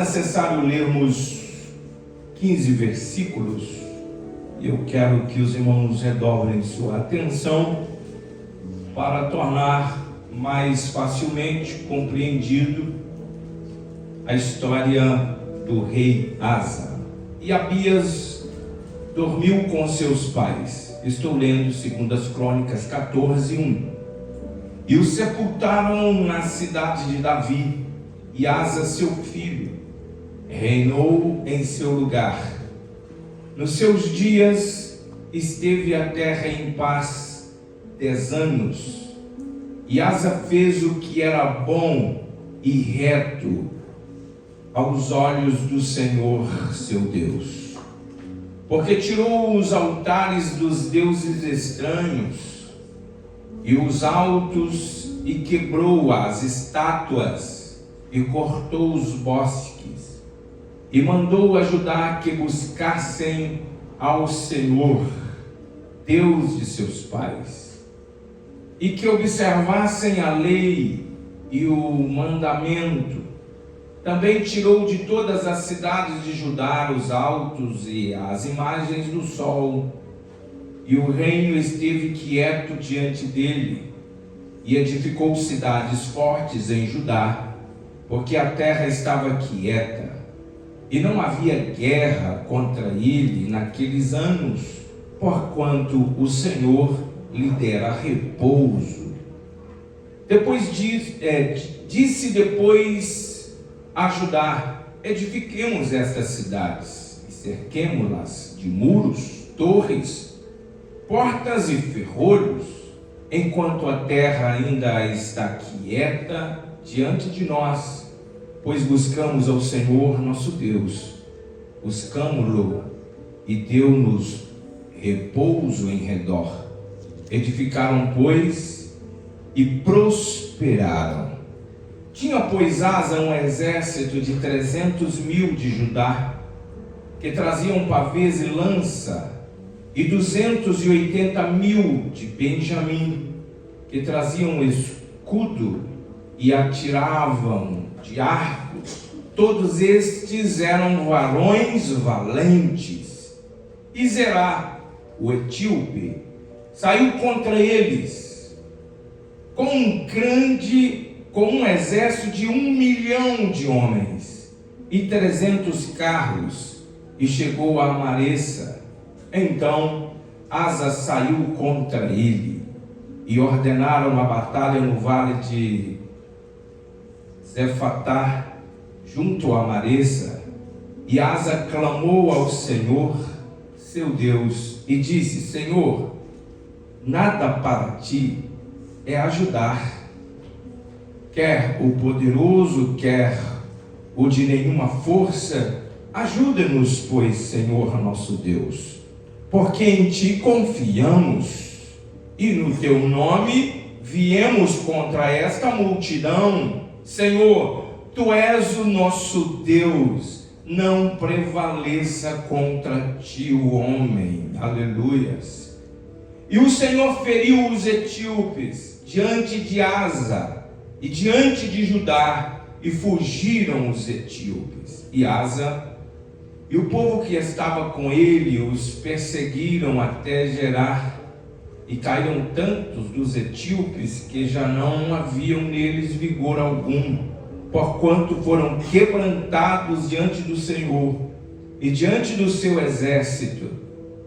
É necessário lermos 15 versículos e eu quero que os irmãos redobrem sua atenção para tornar mais facilmente compreendido a história do rei Asa. E Abias dormiu com seus pais. Estou lendo 2 Crônicas 14:1. E o sepultaram na cidade de Davi, e Asa, seu filho, reinou em seu lugar. Nos seus dias esteve a terra em paz 10 anos. E Asa fez o que era bom e reto aos olhos do Senhor seu Deus, porque tirou os altares dos deuses estranhos e os altos, e quebrou as estátuas, e cortou os bosques, e mandou a Judá que buscassem ao Senhor, Deus de seus pais, e que observassem a lei e o mandamento. Também tirou de todas as cidades de Judá os altos e as imagens do sol, e o reino esteve quieto diante dele, e edificou cidades fortes em Judá, porque a terra estava quieta, e não havia guerra contra ele naqueles anos, porquanto o Senhor lhe dera repouso. Depois disse depois a Judá: edifiquemos estas cidades e cerquemo-las de muros, torres, portas e ferrolhos, enquanto a terra ainda está quieta diante de nós, pois buscamos ao Senhor nosso Deus, buscamo-lo e deu-nos repouso em redor. Edificaram, pois, e prosperaram. Tinha, pois, Asa um exército de 300.000 de Judá, que traziam pavês e lança, e 280.000 de Benjamim, que traziam escudo e atiravam de arcos. Todos estes eram varões valentes. E Zerá, o etíope, saiu contra eles com um exército de 1 milhão de homens e 300 carros, e chegou a Maressa. Então Asa saiu contra ele, e ordenaram a batalha no vale de Zefatá, junto a Maressa. E Asa clamou ao Senhor seu Deus e disse: Senhor, nada para ti é ajudar, quer o poderoso, quer o de nenhuma força. Ajuda-nos, pois, Senhor nosso Deus, porque em ti confiamos, e no teu nome viemos contra esta multidão. Senhor, tu és o nosso Deus, não prevaleça contra ti o homem. Aleluias. E o Senhor feriu os etíopes diante de Asa e diante de Judá, e fugiram os etíopes. E Asa e o povo que estava com ele os perseguiram até Gerar, e caíram tantos dos etíopes que já não haviam neles vigor algum, porquanto foram quebrantados diante do Senhor e diante do seu exército,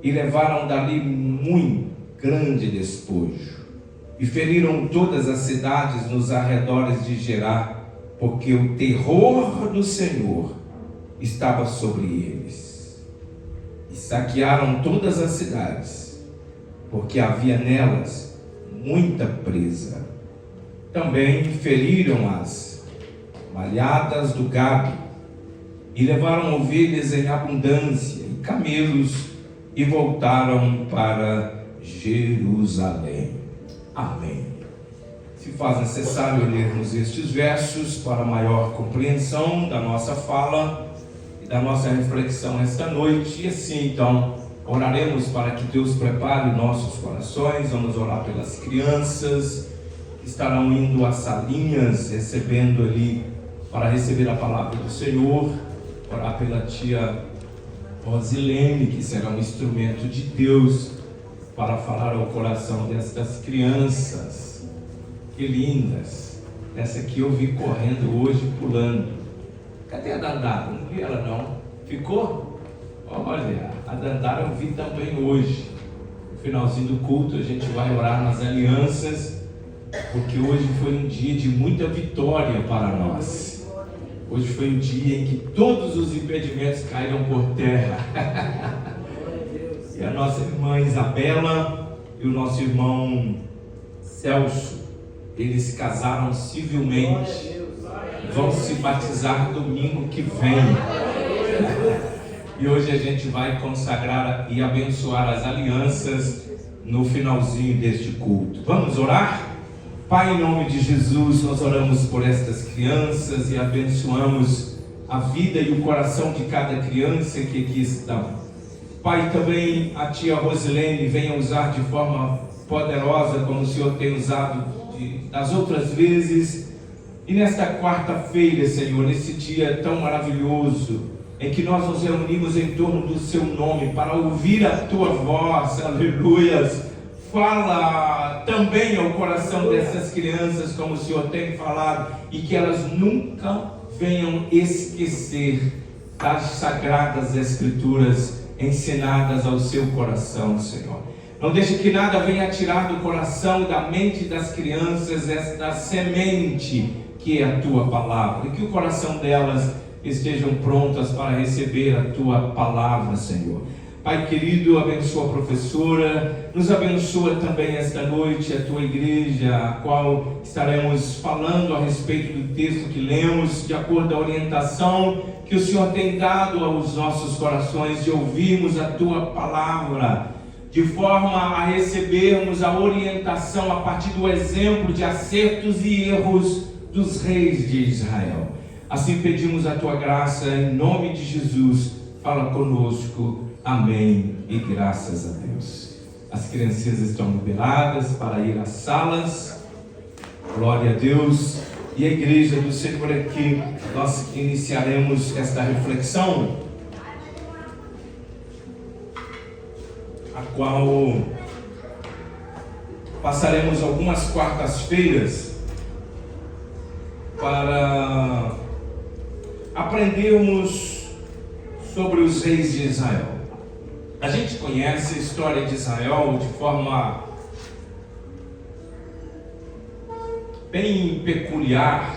e levaram dali muito grande despojo, e feriram todas as cidades nos arredores de Gerar, porque o terror do Senhor estava sobre eles. E saquearam todas as cidades, porque havia nelas muita presa. Também feriram as malhadas do gado, e levaram ovelhas em abundância e camelos, e voltaram para Jerusalém. Amém. Se faz necessário lermos estes versos para maior compreensão da nossa fala e da nossa reflexão esta noite. E assim, então, oraremos para que Deus prepare nossos corações. Vamos orar pelas crianças que estarão indo às salinhas, recebendo ali para receber a palavra do Senhor, orar pela tia Rosilene, que será um instrumento de Deus para falar ao coração destas crianças. Que lindas! Essa aqui eu vi correndo hoje, pulando. Cadê a Dandara? Não vi ela não. Ficou? Olha, a Dandara eu vi também hoje. No finalzinho do culto a gente vai orar nas alianças, porque hoje foi um dia de muita vitória para nós. Hoje foi um dia em que todos os impedimentos caíram por terra. E a nossa irmã Isabela e o nosso irmão Celso, eles se casaram civilmente. Vão se batizar domingo que vem. E hoje a gente vai consagrar e abençoar as alianças no finalzinho deste culto. Vamos orar? Pai, em nome de Jesus, nós oramos por estas crianças e abençoamos a vida e o coração de cada criança que aqui estão. Pai, também a tia Rosilene venha usar de forma poderosa, como o Senhor tem usado das outras vezes. E nesta quarta-feira, Senhor, nesse dia tão maravilhoso, em que nós nos reunimos em torno do Seu nome para ouvir a Tua voz, aleluias. Fala também ao coração dessas crianças, como o Senhor tem falado, e que elas nunca venham esquecer das sagradas Escrituras ensinadas ao seu coração, Senhor. Não deixe que nada venha tirar do coração e da mente das crianças esta semente que é a Tua palavra, e que o coração delas estejam prontas para receber a Tua palavra, Senhor. Pai querido, abençoa a professora, nos abençoa também esta noite a Tua igreja, a qual estaremos falando a respeito do texto que lemos, de acordo à orientação que o Senhor tem dado aos nossos corações de ouvirmos a Tua palavra, de forma a recebermos a orientação a partir do exemplo de acertos e erros dos reis de Israel. Assim pedimos a Tua graça, em nome de Jesus, fala conosco, amém e graças a Deus. As crianças estão liberadas para ir às salas, glória a Deus. E a igreja do Senhor aqui, nós iniciaremos esta reflexão, a qual passaremos algumas quartas-feiras para aprendermos sobre os reis de Israel. A gente conhece a história de Israel de forma bem peculiar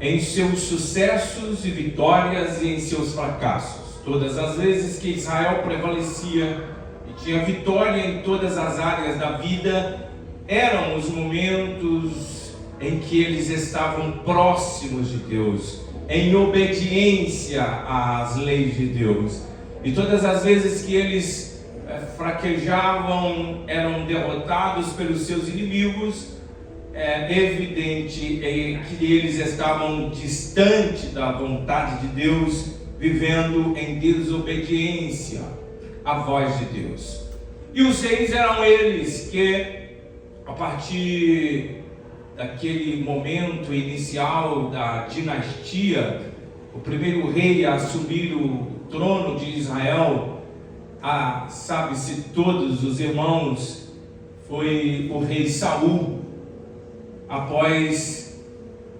em seus sucessos e vitórias e em seus fracassos. Todas as vezes que Israel prevalecia e tinha vitória em todas as áreas da vida, eram os momentos em que eles estavam próximos de Deus, em obediência às leis de Deus. E todas as vezes que eles fraquejavam, eram derrotados pelos seus inimigos, é evidente que eles estavam distante da vontade de Deus, vivendo em desobediência à voz de Deus. E os reis eram eles que, a partir daquele momento inicial da dinastia, o primeiro rei a assumir o trono de Israel, sabe-se todos os irmãos, foi o rei Saul. Após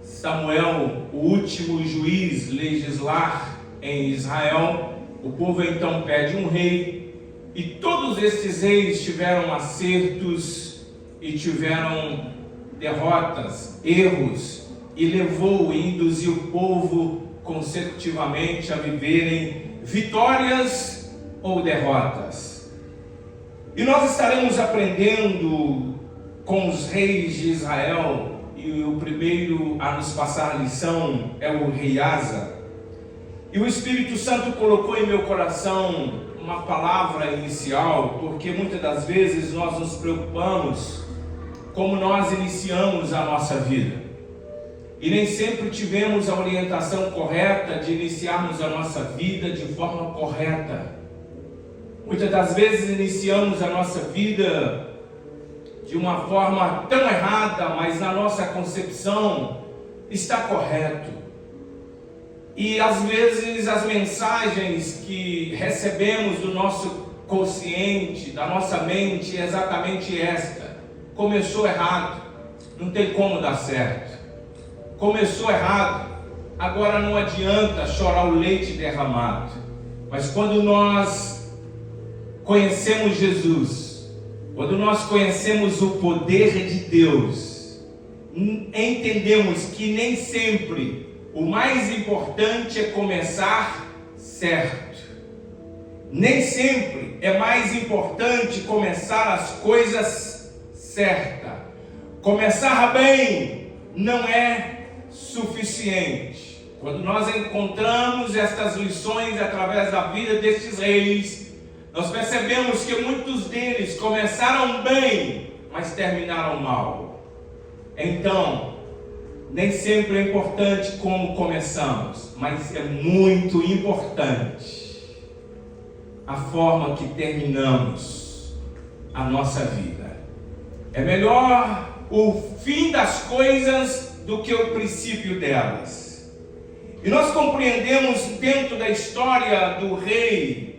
Samuel, o último juiz, legislar em Israel, o povo então pede um rei, e todos estes reis tiveram acertos e tiveram derrotas, erros, e levou e induziu o povo consecutivamente a viverem vitórias ou derrotas. E nós estaremos aprendendo com os reis de Israel, e o primeiro a nos passar a lição é o rei Asa. E o Espírito Santo colocou em meu coração uma palavra inicial, porque muitas das vezes nós nos preocupamos como nós iniciamos a nossa vida, e nem sempre tivemos a orientação correta de iniciarmos a nossa vida de forma correta. Muitas das vezes iniciamos a nossa vida de uma forma tão errada, mas na nossa concepção está correto. E às vezes as mensagens que recebemos do nosso consciente, da nossa mente, é exatamente esta: começou errado, não tem como dar certo. Começou errado, agora não adianta chorar o leite derramado. Mas quando nós conhecemos Jesus, quando nós conhecemos o poder de Deus, entendemos que nem sempre o mais importante é começar certo. Nem sempre é mais importante começar as coisas certas. Começar bem não é suficiente. Quando nós encontramos estas lições através da vida destes reis, nós percebemos que muitos deles começaram bem, mas terminaram mal. Então, nem sempre é importante como começamos, mas é muito importante a forma que terminamos a nossa vida. É melhor o fim das coisas do que o princípio delas. E nós compreendemos dentro da história do rei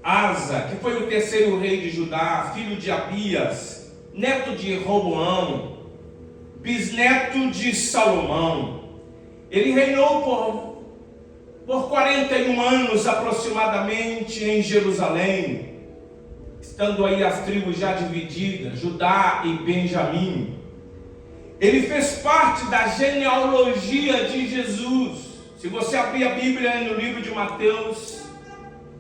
Asa, que foi o terceiro rei de Judá, filho de Abias, neto de Roboão, bisneto de Salomão. Ele reinou por 41 anos aproximadamente em Jerusalém, estando aí as tribos já divididas, Judá e Benjamim. Ele fez parte da genealogia de Jesus. Se você abrir a Bíblia no livro de Mateus,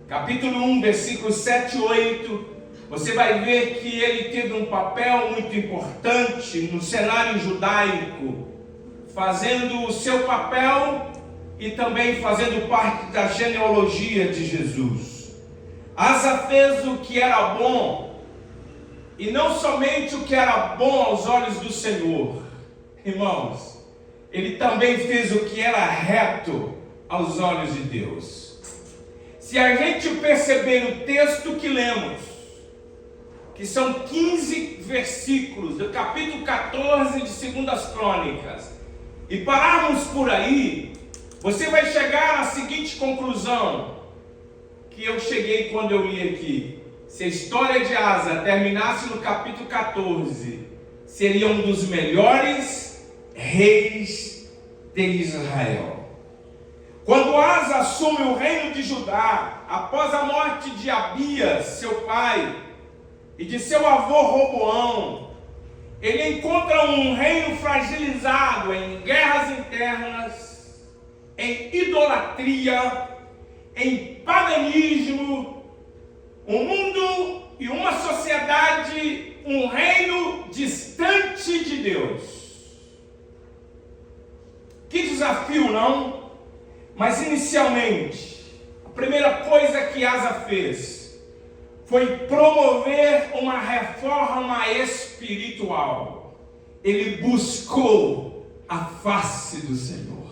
capítulo 1, versículos 7 e 8, você vai ver que ele teve um papel muito importante no cenário judaico, fazendo o seu papel e também fazendo parte da genealogia de Jesus. Asa fez o que era bom, e não somente o que era bom aos olhos do Senhor, irmãos, ele também fez o que era reto aos olhos de Deus. Se a gente perceber o texto que lemos, que são 15 versículos do capítulo 14 de 2 Crônicas, e pararmos por aí, você vai chegar à seguinte conclusão, que eu cheguei quando eu li aqui: se a história de Asa terminasse no capítulo 14, seria um dos melhores reis de Israel. Quando Asa assume o reino de Judá, após a morte de Abias, seu pai, e de seu avô Roboão, ele encontra um reino fragilizado em guerras internas, em idolatria, em paganismo, um mundo e uma sociedade, um reino distante de Deus. Que desafio, não? Mas inicialmente, a primeira coisa que Asa fez foi promover uma reforma espiritual. Ele buscou a face do Senhor.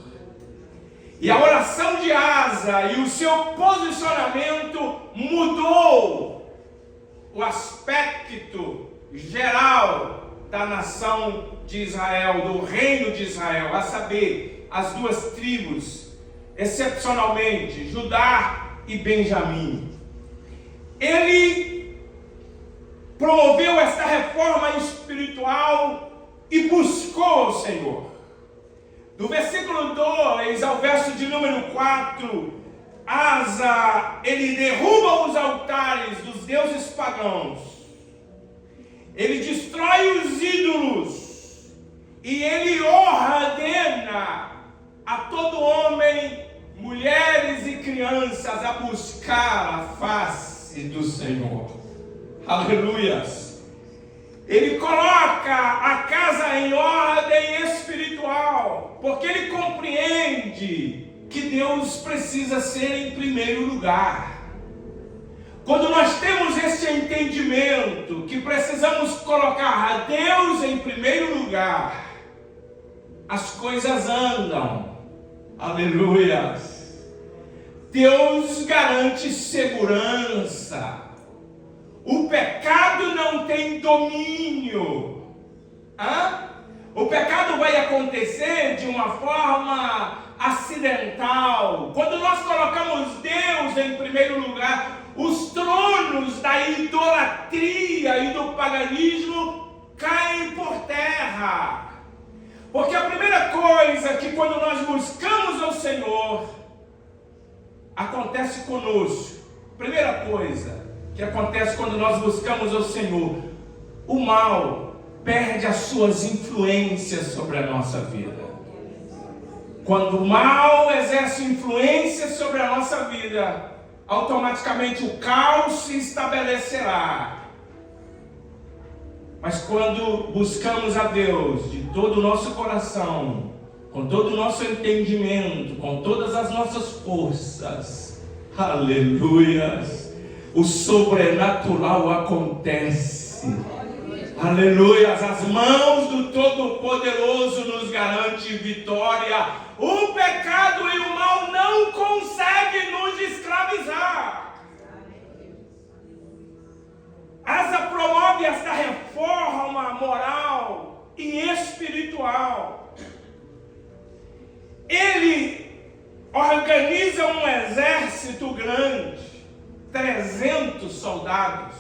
E a oração de Asa e o seu posicionamento mudou o aspecto geral da nação de Israel, do reino de Israel, a saber, as duas tribos, excepcionalmente Judá e Benjamim. Ele promoveu esta reforma espiritual e buscou o Senhor. Do versículo 2 ao verso de número 4, Asa, ele derruba os altares dos deuses pagãos, ele destrói os ídolos, e ele ordena a todo homem, mulheres e crianças a buscar a face do Senhor. Aleluias! Ele coloca a casa em ordem espiritual, porque ele compreende que Deus precisa ser em primeiro lugar. Quando nós temos esse entendimento que precisamos colocar a Deus em primeiro lugar, as coisas andam. Aleluias! Deus garante segurança. O pecado não tem domínio. O pecado vai acontecer de uma forma acidental. Quando nós colocamos Deus em primeiro lugar, os tronos da idolatria e do paganismo caem por terra. Porque a primeira coisa que quando nós buscamos ao Senhor, acontece conosco. Primeira coisa que acontece quando nós buscamos ao Senhor, o mal perde as suas influências sobre a nossa vida. Quando o mal exerce influência sobre a nossa vida, automaticamente o caos se estabelecerá. Mas quando buscamos a Deus de todo o nosso coração, com todo o nosso entendimento, com todas as nossas forças, aleluias, o sobrenatural acontece. Aleluias, as mãos do Todo-Poderoso nos garantem vitória. O pecado e o mal não conseguem nos escravizar. Asa promove esta reforma moral e espiritual. Ele organiza um exército grande, 300 soldados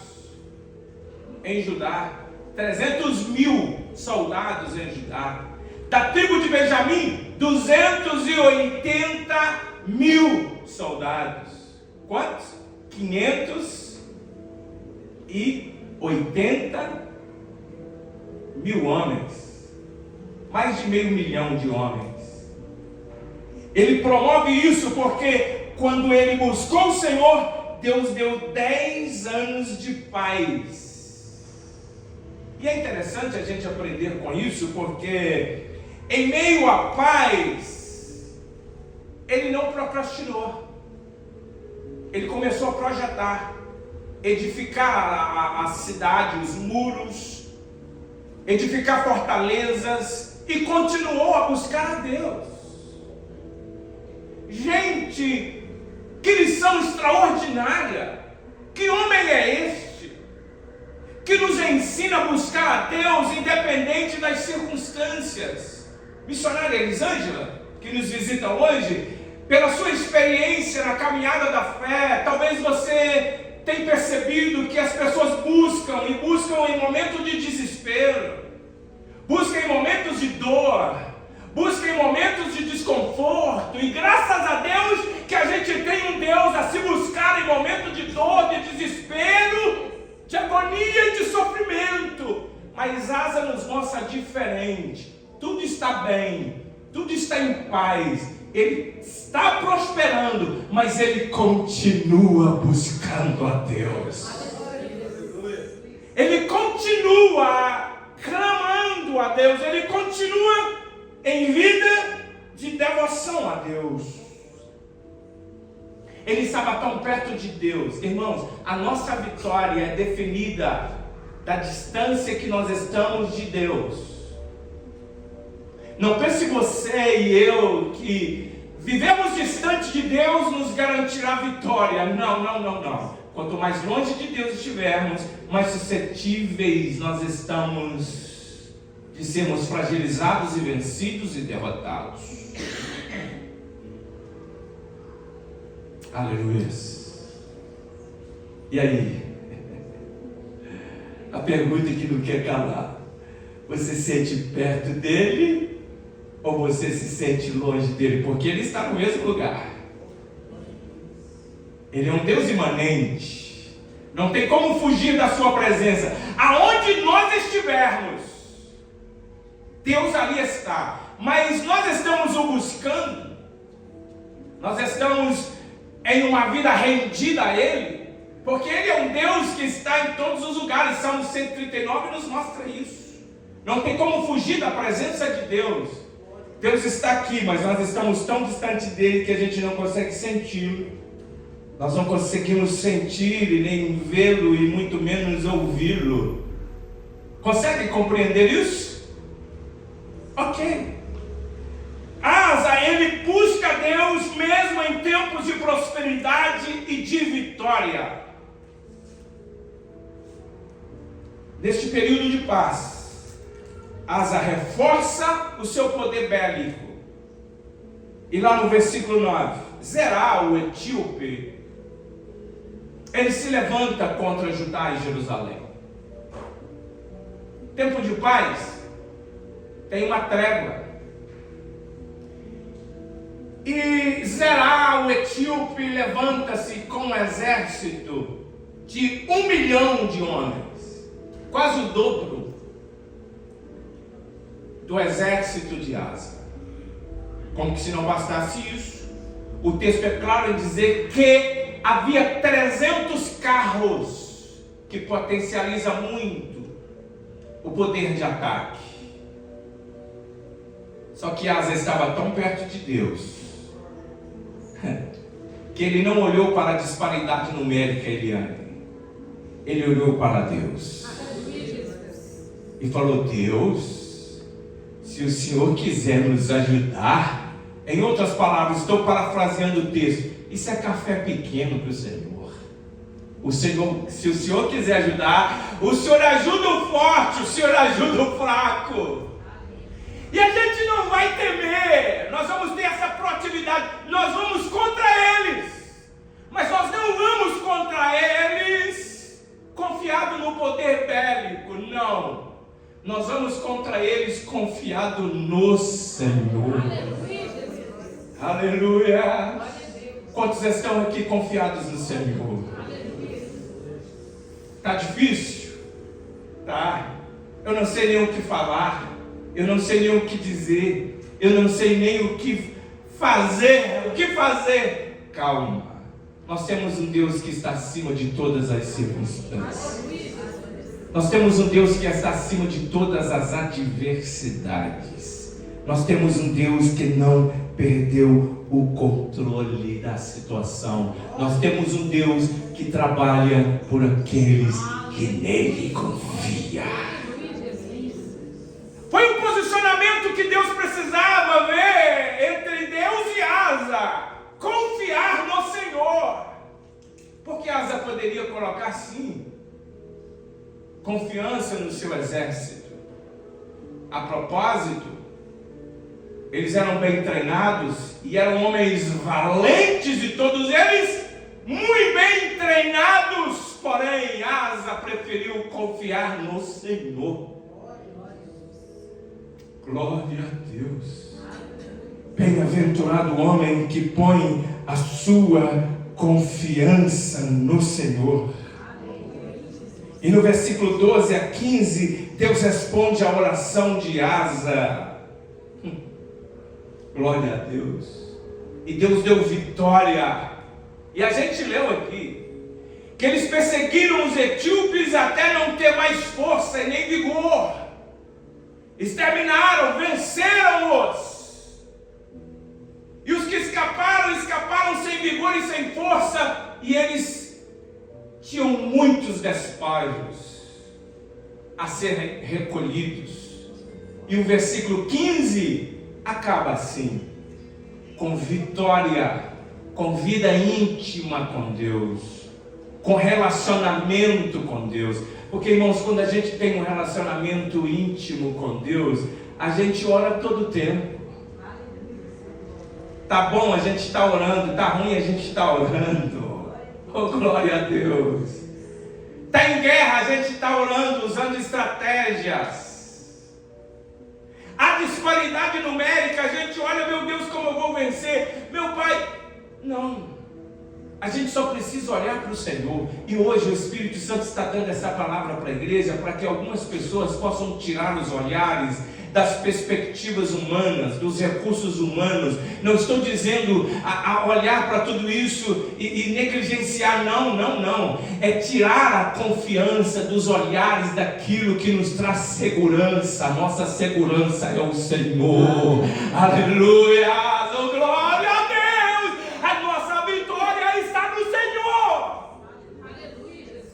em Judá, 300.000 soldados em Judá. Da tribo de Benjamim, 280.000 soldados. Quantos? 580.000 homens. Mais de 500 mil de homens. Ele promove isso porque quando ele buscou o Senhor, Deus deu 10 anos de paz. E é interessante a gente aprender com isso, porque em meio à paz, ele não procrastinou. Ele começou a projetar, edificar a cidade, os muros, edificar fortalezas, e continuou a buscar a Deus. Gente, que lição extraordinária! Que homem é este que nos ensina a buscar a Deus independente das circunstâncias? Missionária Elisângela, que nos visita hoje, pela sua experiência na caminhada da fé, talvez você tenha percebido que as pessoas buscam em momentos de desespero, buscam em momentos de dor, buscam em momentos de desconforto, e graças a Deus que a gente tem um Deus a se buscar em momentos de dor, de desespero, de agonia e de sofrimento. Mas Asa nos mostra diferente. Tudo está bem, tudo está em paz, ele está prosperando, mas ele continua buscando a Deus. Ele continua clamando a Deus, ele continua em vida de devoção a Deus. Ele estava tão perto de Deus. Irmãos, a nossa vitória é definida da distância que nós estamos de Deus. Não pense você e eu que vivemos distante de Deus nos garantirá vitória. Não. Quanto mais longe de Deus estivermos, mais suscetíveis nós estamos de sermos fragilizados e vencidos e derrotados. Aleluia. E aí? A pergunta que não quer calar: você se sente perto dele ou você se sente longe dele? Porque ele está no mesmo lugar. Ele é um Deus imanente. Não tem como fugir da sua presença. Aonde nós estivermos, Deus ali está. Mas nós estamos o buscando. Nós estamos em uma vida rendida a Ele, porque Ele é um Deus que está em todos os lugares. Salmo 139 nos mostra isso. Não tem como fugir da presença de Deus. Deus está aqui, mas nós estamos tão distante dele que a gente não consegue senti-lo. Nós não conseguimos sentir e nem vê-lo e muito menos ouvi-lo. Consegue compreender isso? Ok. Asa, ele busca Deus mesmo em tempos de prosperidade e de vitória. Neste período de paz, Asa reforça o seu poder bélico. E lá no versículo 9, Zerá, o etíope, ele se levanta contra Judá e Jerusalém. Tempo de paz, tem uma trégua. E Zerá, o etíope, levanta-se com um exército de 1 milhão de homens, quase o dobro do exército de Asa. Como que se não bastasse isso, o texto é claro em dizer que havia 300 carros, que potencializa muito o poder de ataque. Só que Asa estava tão perto de Deus que ele não olhou para a disparidade numérica, ele olhou para Deus e falou: Deus, se o Senhor quiser nos ajudar, em outras palavras, estou parafraseando o texto, isso é café pequeno para o Senhor. Se o Senhor quiser ajudar, o Senhor ajuda o forte, o Senhor ajuda o fraco. E a gente não vai temer, nós vamos ter essa proatividade, nós vamos contra eles, mas nós não vamos contra eles confiado no poder bélico, não. Nós vamos contra eles confiado no Senhor. Aleluia! Quantos estão aqui confiados no Senhor? Está difícil? Tá. Eu não sei nem o que falar. Eu não sei nem o que dizer. Eu não sei nem o que fazer. O que fazer? Calma. Nós temos um Deus que está acima de todas as circunstâncias. Nós temos um Deus que está acima de todas as adversidades. Nós temos um Deus que não perdeu o controle da situação. Nós temos um Deus que trabalha por aqueles que nele confiam. Foi um posicionamento que Deus precisava ver entre Deus e Asa. Confiar no Senhor. Porque Asa poderia colocar sim confiança no seu exército. A propósito, eles eram bem treinados e eram homens valentes, e todos eles muito bem treinados. Porém, Asa preferiu confiar no Senhor. Glória a Deus. Bem-aventurado o homem que põe a sua confiança no Senhor. E no versículo 12 a 15, Deus responde à oração de Asa. Glória a Deus. E Deus deu vitória. E a gente leu aqui que eles perseguiram os etíopes até não ter mais força e nem vigor. Exterminaram, venceram-os. E os que escaparam, escaparam sem vigor e sem força. E eles tinham muitos despojos a serem recolhidos. E o versículo 15 acaba assim: com vitória, com vida íntima com Deus, com relacionamento com Deus. Porque, irmãos, quando a gente tem um relacionamento íntimo com Deus, a gente ora todo o tempo. Tá bom, a gente está orando. Tá ruim, a gente está orando. Oh, glória a Deus. Tá em guerra, a gente está orando, usando estratégias. A disparidade numérica, a gente olha: meu Deus, como eu vou vencer? Meu Pai, não. A gente só precisa olhar para o Senhor. E hoje o Espírito Santo está dando essa palavra para a igreja, para que algumas pessoas possam tirar os olhares das perspectivas humanas, dos recursos humanos. Não estou dizendo a olhar para tudo isso e negligenciar, não. É tirar a confiança dos olhares daquilo que nos traz segurança. A nossa segurança é o Senhor. Aleluia! Oh, glória a Deus! A nossa vitória está no Senhor. Aleluia!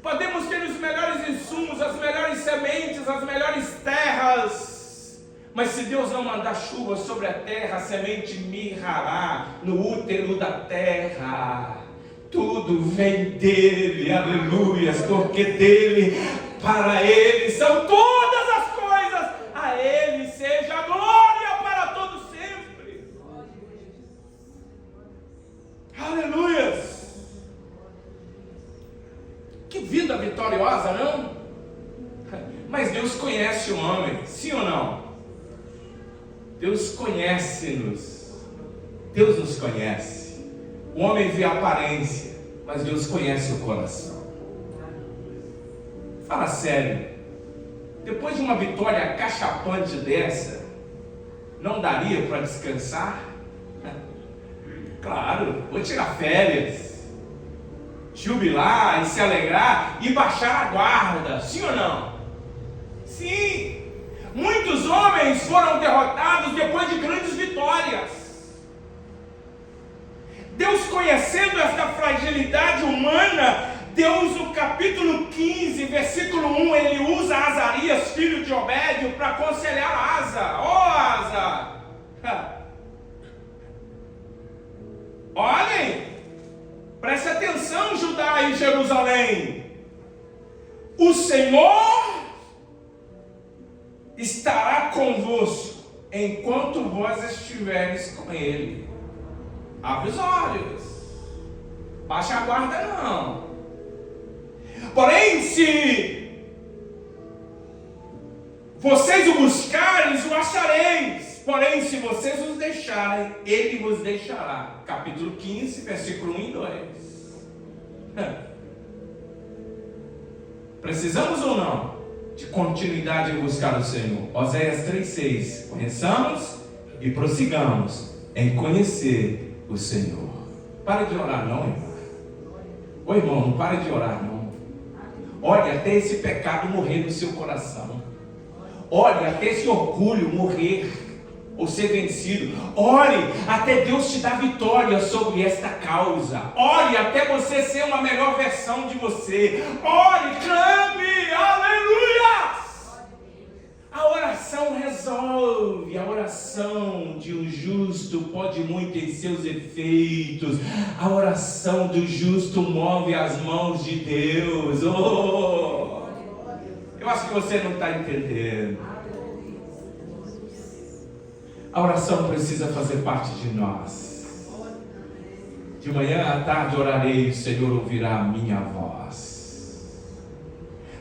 Podemos ter os melhores insumos, as melhores sementes, as melhores terras, mas se Deus não mandar chuva sobre a terra, a semente mirrará no útero da terra. Tudo vem dele, aleluia, porque dele, para ele são todas as coisas. A ele seja a glória para todo sempre. Aleluias! Que vida vitoriosa, não? Mas Deus conhece o homem, sim ou não? Deus conhece-nos. Deus nos conhece. O homem vê a aparência, mas Deus conhece o coração. Fala sério. Depois de uma vitória acachapante dessa, não daria para descansar? Claro, vou tirar férias, jubilar e se alegrar e baixar a guarda, sim ou não? Sim, muitos homens foram derrotados depois de grandes vitórias. Deus, conhecendo esta fragilidade humana, Deus, no capítulo 15, versículo 1, ele usa Azarias, filho de Obédio, para aconselhar Asa. Asa! Olhem, preste atenção, Judá e Jerusalém. O Senhor estará convosco enquanto vós estiveres com Ele. Abre os olhos. Baixa a guarda não. Porém, se vocês o buscarem, o achareis. Porém, se vocês os deixarem, Ele vos deixará. Capítulo 15, versículo 1 e 2. Precisamos ou não de continuidade em buscar o Senhor? Oséias 3,6. Conheçamos e prossigamos em conhecer o Senhor. Pare de orar não, irmão. Ô irmão, não pare de orar não. Olhe até esse pecado morrer no seu coração. Olhe até esse orgulho morrer ou ser vencido. Ore até Deus te dar vitória sobre esta causa. Ore até você ser uma melhor versão de você. Ore, clame, aleluia! A oração resolve. A oração de um justo pode muito em seus efeitos. A oração do justo move as mãos de Deus. Oh! Eu acho que você não está entendendo. A oração precisa fazer parte de nós. De manhã à tarde orarei, o Senhor ouvirá a minha voz.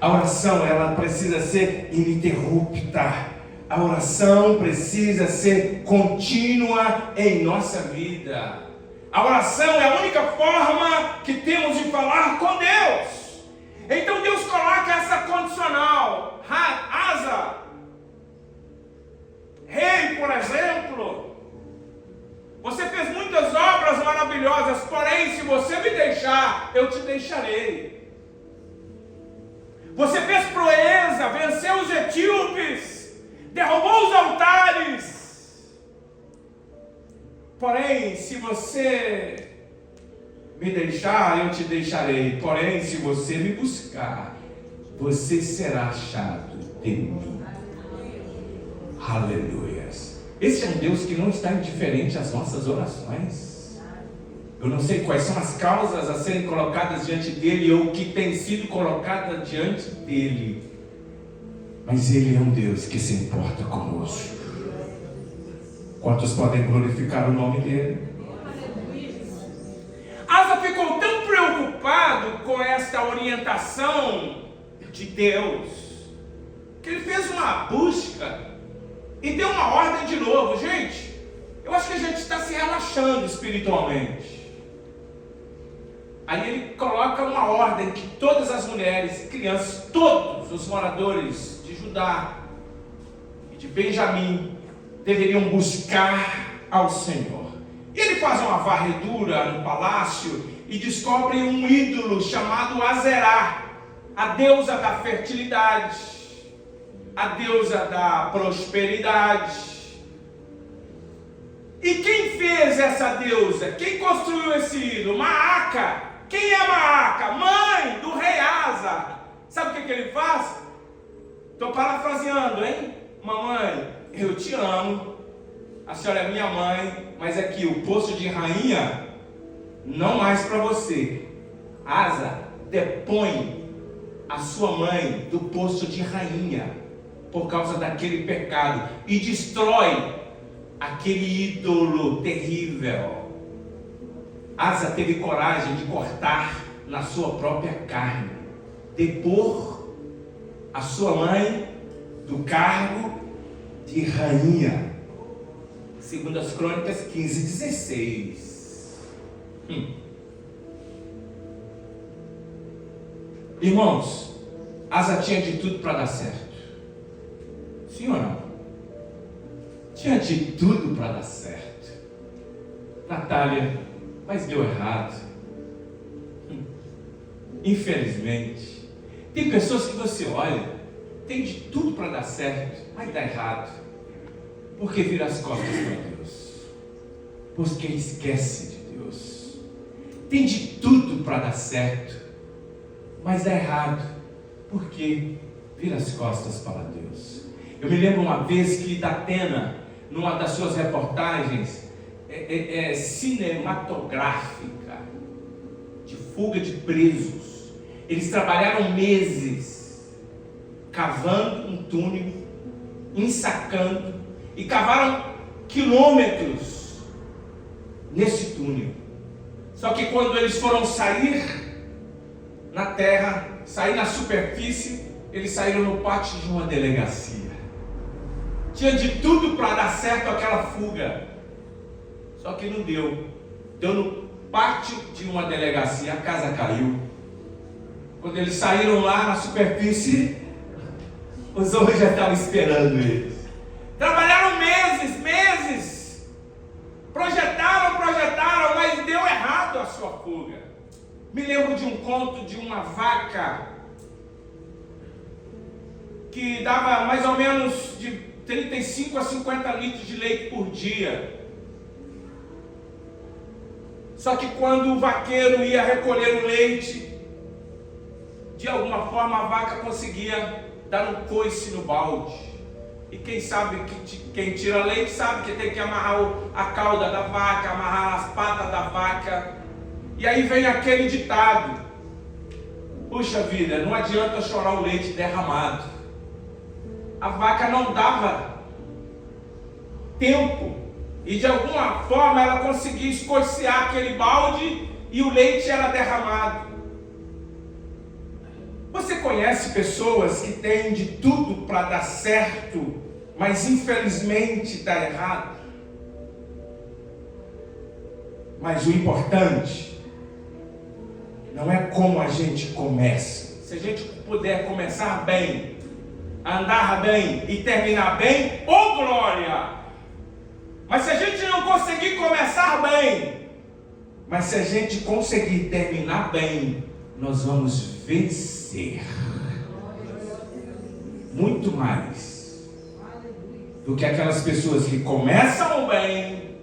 A oração, ela precisa ser ininterrupta. A oração precisa ser contínua em nossa vida. A oração é a única forma que temos de falar com Deus. Então Deus coloca essa condicional. Asa, rei, por exemplo, você fez muitas obras maravilhosas, porém, se você me deixar, eu te deixarei. Você fez proeza, venceu os etíopes, derrubou os altares. Porém, se você me deixar, eu te deixarei. Porém, se você me buscar, você será achado de mim. Aleluias. Esse é um Deus que não está indiferente às nossas orações. Eu não sei quais são as causas a serem colocadas diante dele ou que tem sido colocada diante dele, mas ele é um Deus que se importa conosco. Quantos podem glorificar o nome dele? Asa ficou tão preocupado com esta orientação de Deus que ele fez uma busca e deu uma ordem de novo. Gente, eu acho que a gente está se relaxando espiritualmente. Aí ele coloca uma ordem que todas as mulheres, crianças, todos os moradores de Judá e de Benjamim deveriam buscar ao Senhor. E ele faz uma varredura no palácio e descobre um ídolo chamado Azerá, a deusa da fertilidade, a deusa da prosperidade. E quem fez essa deusa? Quem construiu esse ídolo? Maaca. Quem é Maaca? Mãe do rei Asa. Sabe o que ele faz? Estou parafraseando, hein? Mamãe, eu te amo, a senhora é minha mãe, mas aqui o posto de rainha, não mais para você. Asa, depõe a sua mãe do posto de rainha, por causa daquele pecado, e destrói aquele ídolo terrível. Asa teve coragem de cortar na sua própria carne, depor a sua mãe do cargo de rainha. Segundo as Crônicas 15:16. Irmãos, Asa tinha de tudo para dar certo. Sim ou não? Tinha de tudo para dar certo. Natália, mas deu errado. Infelizmente. Tem pessoas que você olha, tem de tudo para dar certo, mas dá errado. Porque vira as costas para Deus. Porque esquece de Deus. Tem de tudo para dar certo, mas dá errado. Porque vira as costas para Deus. Eu me lembro uma vez que Datena, numa das suas reportagens cinematográfica, de fuga de presos, eles trabalharam meses, cavando um túnel, ensacando, e cavaram quilômetros nesse túnel. Só que quando eles foram sair na terra, sair na superfície, eles saíram no pátio de uma delegacia. Tinha de tudo para dar certo aquela fuga, só que não deu. Deu no pátio de uma delegacia, a casa caiu. Quando eles saíram lá na superfície, os homens já estavam esperando eles. Trabalharam meses, projetaram, mas deu errado a sua fuga. Me lembro de um conto de uma vaca que dava mais ou menos de 35 a 50 litros de leite por dia. Só que quando o vaqueiro ia recolher o leite, de alguma forma a vaca conseguia dar um coice no balde. E quem sabe, quem tira leite sabe que tem que amarrar a cauda da vaca, amarrar as patas da vaca. E aí vem aquele ditado: puxa vida, não adianta chorar o leite derramado. A vaca não dava tempo, e de alguma forma ela conseguia escocear aquele balde e o leite era derramado. Você conhece pessoas que têm de tudo para dar certo, mas infelizmente dá errado? Mas o importante não é como a gente começa. Se a gente puder começar bem, andar bem e terminar bem, ô glória! Mas se a gente não conseguir começar bem, mas se a gente conseguir terminar bem, nós vamos vencer muito mais do que aquelas pessoas que começam bem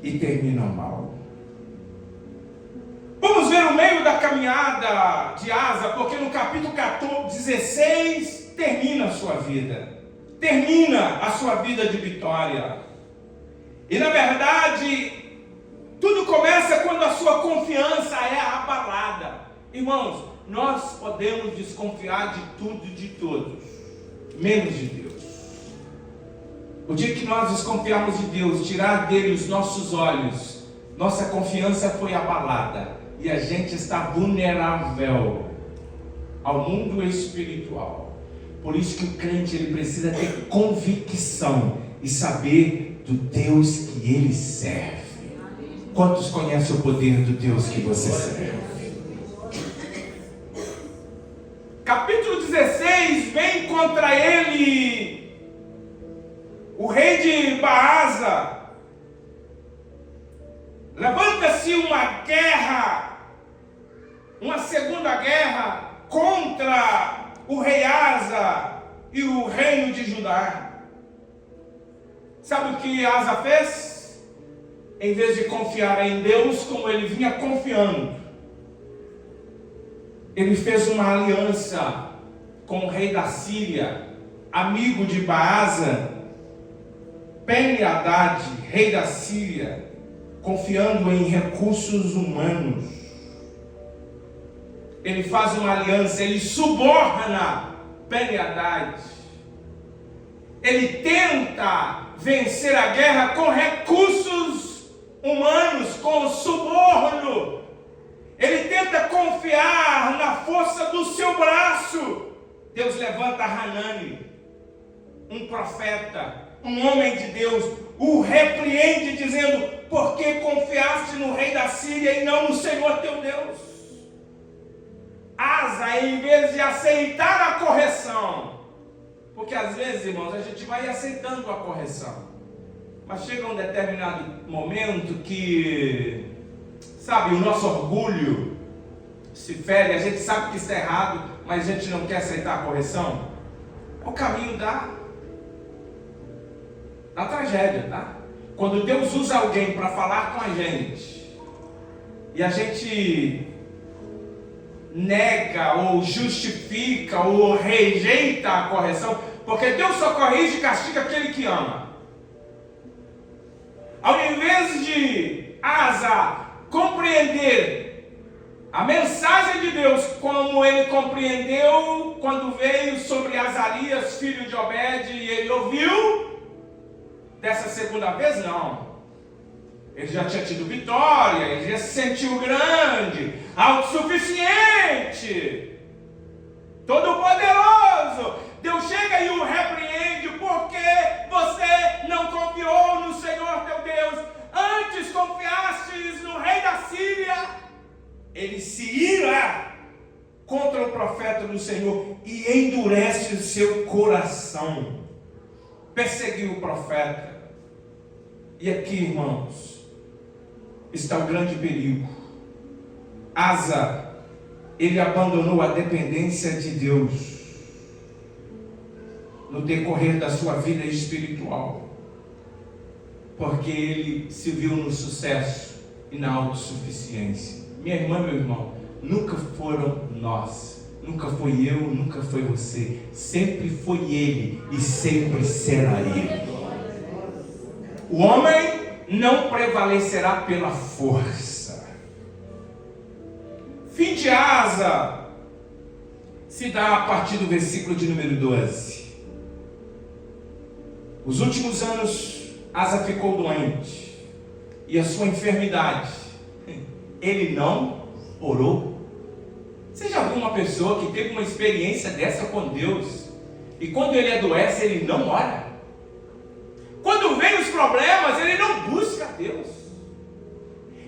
e terminam mal. Vamos ver o meio da caminhada de Asa, porque no capítulo 16 termina a sua vida. Termina a sua vida de vitória. E na verdade, tudo começa quando a sua confiança é abalada. Irmãos, nós podemos desconfiar de tudo e de todos, menos de Deus. O dia que nós desconfiarmos de Deus, tirar dele os nossos olhos, nossa confiança foi abalada e a gente está vulnerável ao mundo espiritual. Por isso que o crente ele precisa ter convicção e saber do Deus que ele serve. Quantos conhecem o poder do Deus que você serve? Capítulo 16 vem contra ele o rei de Baasa. Levanta-se uma guerra, uma segunda guerra contra o rei Asa e o reino de Judá. Sabe o que Asa fez? Em vez de confiar em Deus como ele vinha confiando, ele fez uma aliança com o rei da Síria, amigo de Baasa, Ben-Hadad, rei da Síria, confiando em recursos humanos. Ele faz uma aliança, ele suborna Ben-Hadad. Ele tenta vencer a guerra com recursos humanos com suborno. Ele tenta confiar na força do seu braço. Deus levanta Hanani, um profeta, um homem de Deus, o repreende dizendo: por que confiaste no rei da Síria e não no Senhor teu Deus? Asa, em vez de aceitar a correção, porque às vezes, irmãos, a gente vai aceitando a correção, mas chega um determinado momento que, sabe, o nosso orgulho se fere, a gente sabe que isso é errado, mas a gente não quer aceitar a correção. É o caminho da tragédia, tá? Quando Deus usa alguém para falar com a gente, e a gente nega, ou justifica, ou rejeita a correção, porque Deus só corrige e castiga aquele que ama. Ao invés de Asa compreender a mensagem de Deus como ele compreendeu quando veio sobre Azarias, filho de Obed, e ele ouviu, dessa segunda vez não. Ele já tinha tido vitória, ele já se sentiu grande, autossuficiente, todo-poderoso. Deus chega e o repreende: porque você não confiou no Senhor teu Deus, antes confiastes no rei da Síria. Ele se ira contra o profeta do Senhor e endurece o seu coração, perseguiu o profeta. E aqui, irmãos, está o grande perigo. Asa, ele abandonou a dependência de Deus no decorrer da sua vida espiritual, porque ele se viu no sucesso e na autossuficiência. Minha irmã, meu irmão, nunca foram nós, nunca foi eu, nunca foi você, sempre foi ele e sempre será ele. O homem não prevalecerá pela força. Fim de Asa se dá a partir do versículo de número 12. Os últimos anos, Asa ficou doente, e a sua enfermidade, ele não orou. Você já viu uma pessoa que teve uma experiência dessa com Deus, e quando ele adoece, ele não ora? Quando vem os problemas, ele não busca a Deus.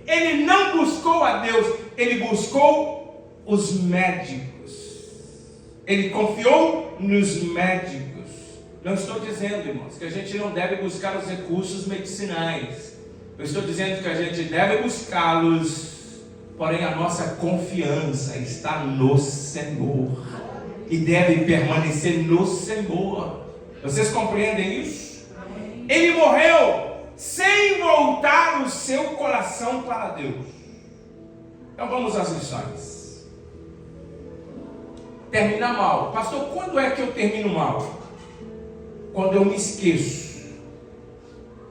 Ele não buscou a Deus, ele buscou os médicos. Ele confiou nos médicos. Não estou dizendo, irmãos, que a gente não deve buscar os recursos medicinais. Eu estou dizendo que a gente deve buscá-los, porém a nossa confiança está no Senhor e deve permanecer no Senhor. Vocês compreendem isso? Ele morreu sem voltar o seu coração para Deus. Então vamos às lições. Terminar mal. Pastor, quando é que eu termino mal? Quando eu me esqueço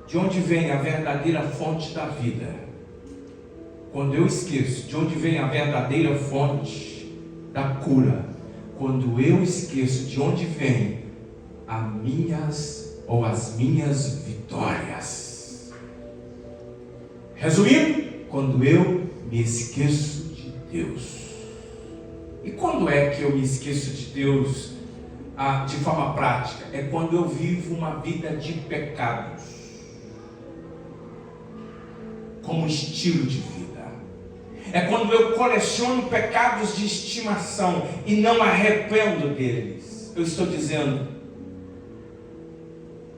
de onde vem a verdadeira fonte da vida. Quando eu esqueço de onde vem a verdadeira fonte da cura. Quando eu esqueço de onde vem as minhas vitórias. Resumindo, quando eu me esqueço de Deus. E quando é que eu me esqueço de Deus de forma prática? É quando eu vivo uma vida de pecados como estilo de vida. É quando eu coleciono pecados de estimação e não arrependo deles. Eu estou dizendo,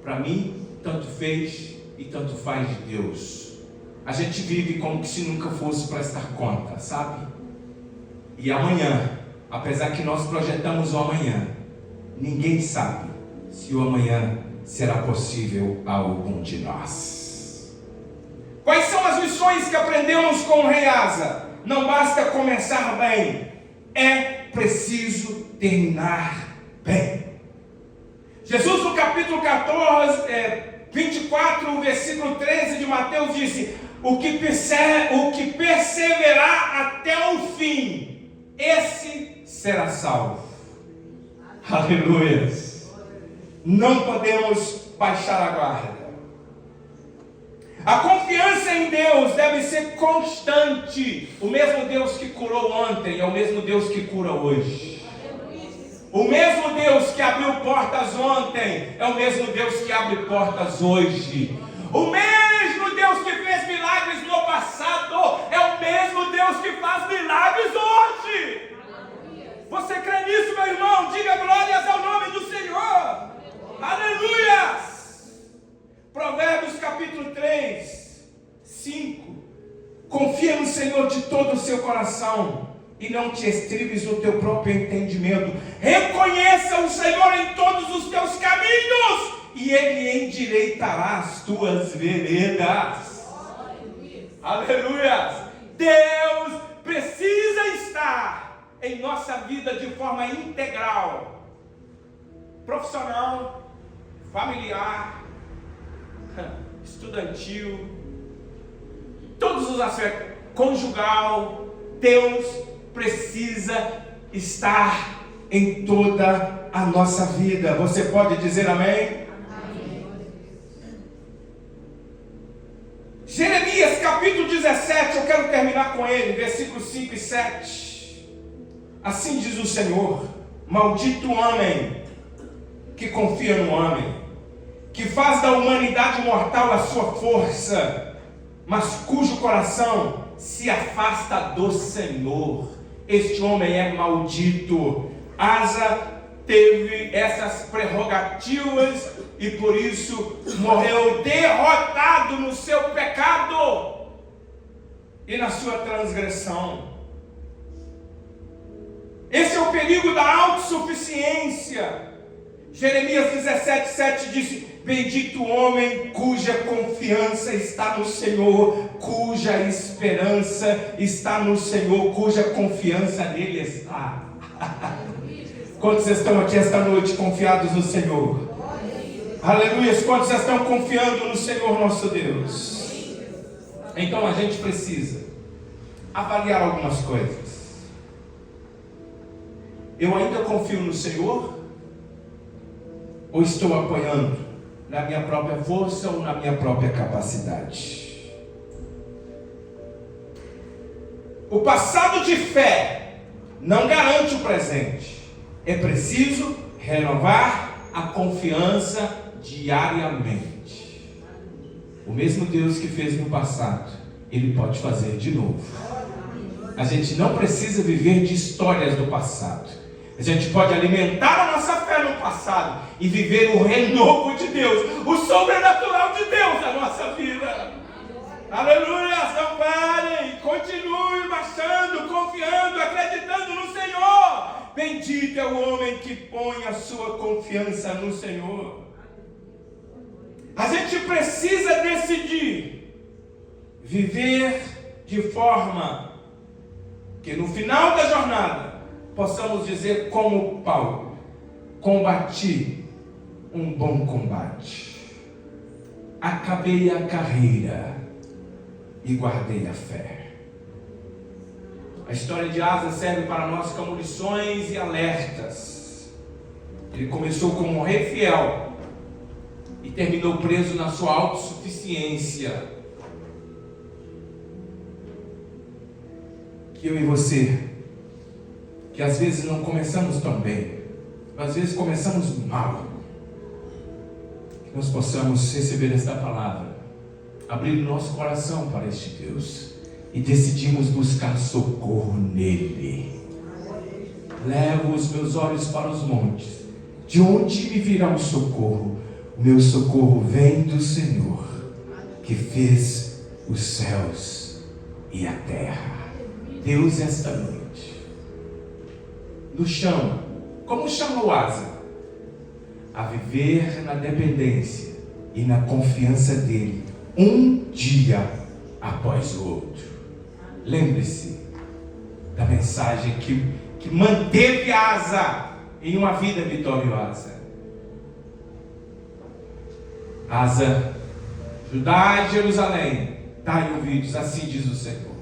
para mim, tanto fez e tanto faz de Deus. A gente vive como se nunca fosse prestar conta, sabe? E amanhã, apesar que nós projetamos o amanhã, ninguém sabe se o amanhã será possível a algum de nós. Quais são as lições que aprendemos com o rei Asa? Não basta começar bem, é preciso terminar bem. Jesus, no capítulo 24, versículo 13 de Mateus, disse: o que perseverar até o fim, esse será salvo. Aleluia. Não podemos baixar a guarda. A confiança em Deus deve ser constante. O mesmo Deus que curou ontem é o mesmo Deus que cura hoje. O mesmo Deus que abriu portas ontem é o mesmo Deus que abre portas hoje. O mesmo Deus que fez milagres no passado é o mesmo Deus que faz milagres hoje. Você crê nisso, meu irmão? Diga glórias ao nome do Senhor. Aleluias! Provérbios capítulo 3, 5. Confia no Senhor de todo o seu coração e não te estribes no teu próprio entendimento. Reconheça o Senhor em todos os teus caminhos e Ele endireitará as tuas veredas. Aleluia! Deus precisa estar em nossa vida de forma integral, profissional, familiar, estudantil, todos os aspectos, conjugal. Deus precisa estar em toda a nossa vida. Você pode dizer amém? Amém. Jeremias capítulo 17, eu quero terminar com ele, versículos 5 e 7. Assim diz o Senhor: maldito o homem que confia no homem, que faz da humanidade mortal a sua força, mas cujo coração se afasta do Senhor. Este homem é maldito. Asa teve essas prerrogativas e por isso morreu derrotado no seu pecado e na sua transgressão. Esse é o perigo da autossuficiência. Jeremias 17, 7 disse: bendito o homem cuja confiança está no Senhor, cuja esperança está no Senhor, cuja confiança nele está. Quantos estão aqui esta noite confiados no Senhor? Aleluia! Quantos estão confiando no Senhor nosso Deus? Então a gente precisa avaliar algumas coisas. Eu ainda confio no Senhor? Ou estou apoiando na minha própria força ou na minha própria capacidade? O passado de fé não garante o presente. É preciso renovar a confiança diariamente. O mesmo Deus que fez no passado, Ele pode fazer de novo. A gente não precisa viver de histórias do passado. A gente pode alimentar a nossa fé no passado e viver o renovo de Deus, o sobrenatural de Deus na nossa vida. Aleluia! Não parem, continue marchando, confiando, acreditando no Senhor. Bendito é o homem que põe a sua confiança no Senhor. A gente precisa decidir viver de forma que no final da jornada possamos dizer como Paulo: combati um bom combate, acabei a carreira e guardei a fé. A história de Asa serve para nós como lições e alertas. Ele começou como um rei fiel e terminou preso na sua autossuficiência. Que eu e você, que às vezes não começamos tão bem, às vezes começamos mal, que nós possamos receber esta palavra, abrir o nosso coração para este Deus e decidirmos buscar socorro nele. Levo os meus olhos para os montes, de onde me virá o socorro? O meu socorro vem do Senhor, que fez os céus e a terra. Deus, esta noite nos chama, como chamou Asa, a viver na dependência e na confiança dele, um dia após o outro. Lembre-se da mensagem que manteve Asa em uma vida vitoriosa. Asa, Judá e Jerusalém, dai ouvidos, assim diz o Senhor: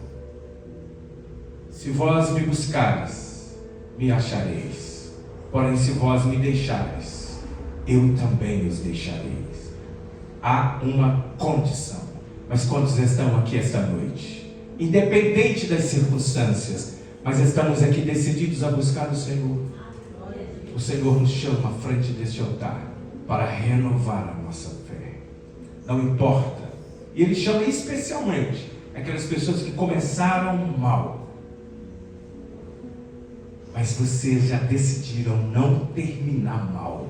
se vós me buscares, me achareis. Porém, se vós me deixares, eu também os deixareis. Há uma condição: Mas quantos estão aqui esta noite? Independente das circunstâncias, mas estamos aqui decididos a buscar o Senhor. O Senhor nos chama à frente deste altar para renovar a nossa fé. Não importa. E Ele chama especialmente aquelas pessoas que começaram mal, mas vocês já decidiram não terminar mal.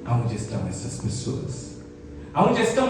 Aonde estão essas pessoas? Aonde estão